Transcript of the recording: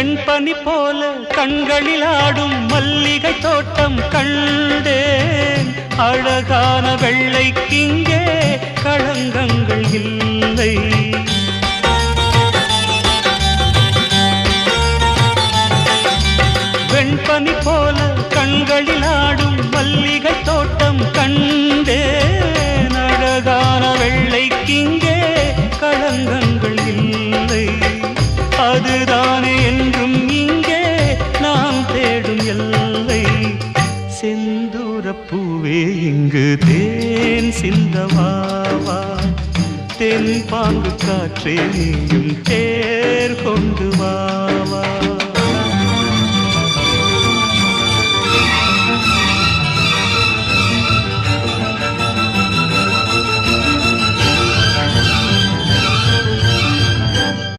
வெண்பனி போல கண்களில் ஆடும் மல்லிகை தோட்டம் கண்டேன். அழகான வெள்ளைக்கிங்கே களங்கங்கள் இல்லை. வெண்பனி போல கண்களில் ஆடும் மல்லிகை தோட்டம் கண்டேன். அழகான வெள்ளைக்கிங்கே களங்கங்கள் இல்லை. அதுதானே என்றும் இங்கே நாம் தேடும் எல்லை. செந்தூரப்பூவே இங்கு தேன் சிந்தவாவா, தென் பாங்கு காற்றே நீயும்